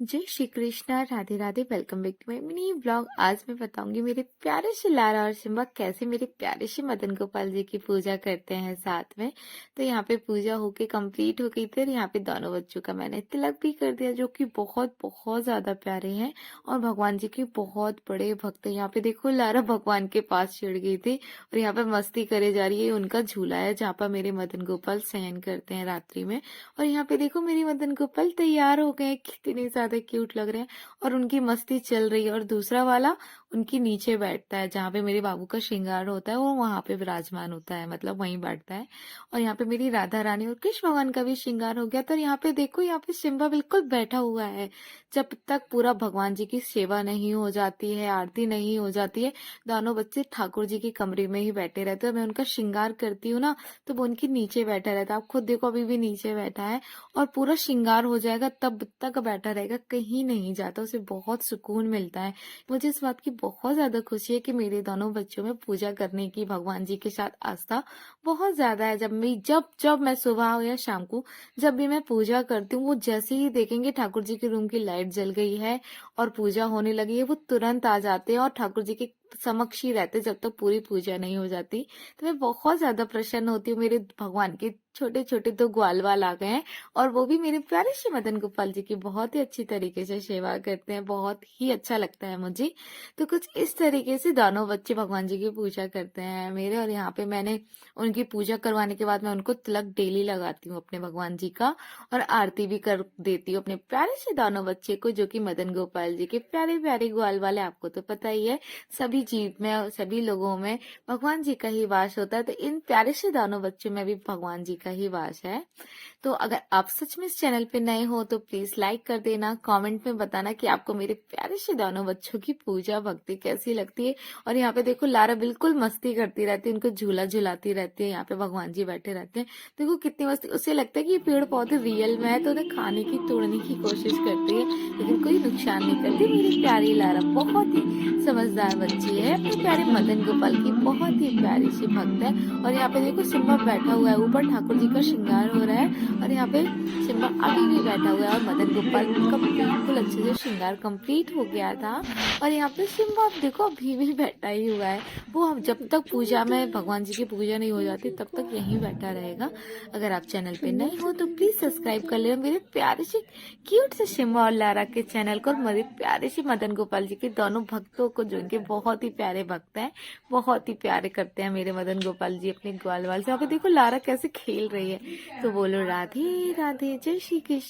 जय Shri Krishna, Radhe Radhe. Welcome back to my mini blog. आज मैं बताऊंगी मेरे प्यारे से लारा और सिम्बा कैसे मेरे प्यारे से मदन गोपाल जी की पूजा करते हैं साथ में। तो यहाँ पे पूजा होके कंप्लीट हो गई थी और यहाँ पे दोनों बच्चों का मैंने तिलक भी कर दिया, जो कि बहुत बहुत ज्यादा प्यारे हैं और भगवान जी के बहुत बड़े भक्त हैं। यहाँ पे देखो लारा भगवान के पास चिढ़ गई थी और यहाँ पे मस्ती करे जा रही है। उनका झूला है जहाँ पर मेरे मदन गोपाल शयन करते हैं रात्रि में। और यहाँ पे देखो मेरी मदन गोपाल तैयार हो गए हैं, कितने ज्यादा क्यूट लग रहे हैं और उनकी मस्ती चल रही है। और दूसरा वाला उनकी नीचे बैठता है जहाँ पे मेरे बाबू का श्रृंगार होता है, वो वहां पे विराजमान होता है, मतलब वहीं बैठता है। और यहाँ पे मेरी राधा रानी और कृष्ण भगवान का भी श्रृंगार हो गया। तो यहाँ पे देखो, यहाँ पे सिम्बा बिल्कुल बैठा हुआ है। जब तक पूरा भगवान जी की सेवा नहीं हो जाती है, आरती नहीं हो जाती है, दोनों बच्चे ठाकुर जी के कमरे में ही बैठे रहते हैं। मैं उनका श्रृंगार करती हूँ ना, तो वो उनके नीचे बैठा रहता है। आप खुद देखो, अभी भी नीचे बैठा है और पूरा श्रृंगार हो जाएगा तब तक बैठा रहेगा, कहीं नहीं जाता। उसे बहुत सुकून मिलता है। मुझे इस बात की बहुत ज्यादा खुशी है कि मेरे दोनों बच्चों में पूजा करने की भगवान जी के साथ आस्था बहुत ज्यादा है। जब मैं सुबह हो या शाम को जब भी मैं पूजा करती हूँ, वो जैसे ही देखेंगे ठाकुर जी के रूम की लाइट जल गई है और पूजा होने लगी है, वो तुरंत आ जाते हैं और ठाकुर जी के समक्ष ही रहते जब तक पूरी पूजा नहीं हो जाती। तो मैं बहुत ज्यादा प्रसन्न होती हूँ। मेरे भगवान के छोटे छोटे दो ग्वाल वाल आ गए हैं और वो भी मेरे प्यारे श्री मदन गोपाल जी की बहुत ही अच्छी तरीके से सेवा करते हैं। बहुत ही अच्छा लगता है मुझे। तो कुछ इस तरीके से दोनों बच्चे भगवान जी की पूजा करते हैं मेरे। और यहाँ पे मैंने उनकी पूजा करवाने के बाद मैं उनको तिलक डेली लगाती हूँ अपने भगवान जी का, और आरती भी कर देती हूँ अपने प्यारे से दोनों बच्चे को, जो कि मदन गोपाल जी के प्यारे प्यारे ग्वाल वाले। आपको तो पता ही है, सभी जीव में और सभी लोगों में भगवान जी का ही वास होता है। तो इन प्यारे से दोनों बच्चों में भी भगवान जी का ही वास है। तो अगर आप सच में इस चैनल पे नए हो तो प्लीज लाइक कर देना, कमेंट में बताना कि आपको मेरे प्यारे से दोनों बच्चों की पूजा भक्ति कैसी लगती है। और यहाँ पे देखो लारा बिल्कुल मस्ती करती रहती है, उनको झूला झुलाती रहती है। यहाँ पे भगवान जी बैठे रहते हैं, देखो कितनी मस्ती। उसे लगता है कि ये पेड़ पौधे रियल में है, तो उन्हें खाने की तोड़ने की कोशिश करती है, लेकिन कोई नुकसान नहीं करती। मेरी प्यारी लारा बहुत ही समझदार बच्ची है, अपने प्यारे मदन गोपाल की बहुत ही प्यारी सी भक्त है। और यहाँ पे देखो सिम्बा बैठा हुआ है, ऊपर ठाकुर जी का श्रृंगार हो रहा है और यहाँ पे सिम्बा अभी भी बैठा हुआ है। और मदन गोपाल का बिल्कुल अच्छे से श्रृंगार कंप्लीट हो गया था और यहाँ पे सिम्बा आप देखो अभी भी बैठा ही हुआ है। वो हम जब तक पूजा में भगवान जी की पूजा नहीं हो जाती तब तक यहीं बैठा रहेगा। अगर आप चैनल पे नए हो तो प्लीज सब्सक्राइब कर ले मेरे प्यारे से क्यूट से सिम्बा और लारा के चैनल को, और मेरे प्यारे से मदन गोपाल जी के दोनों भक्तों को, जो इनके बहुत ही प्यारे भक्त हैं, बहुत ही प्यारे करते हैं मेरे मदन गोपाल जी अपने ग्वाल वाल से। यहाँ पे देखो लारा कैसे खेल रही है। तो बोलो राधे राधे, जय श्री कृष्ण।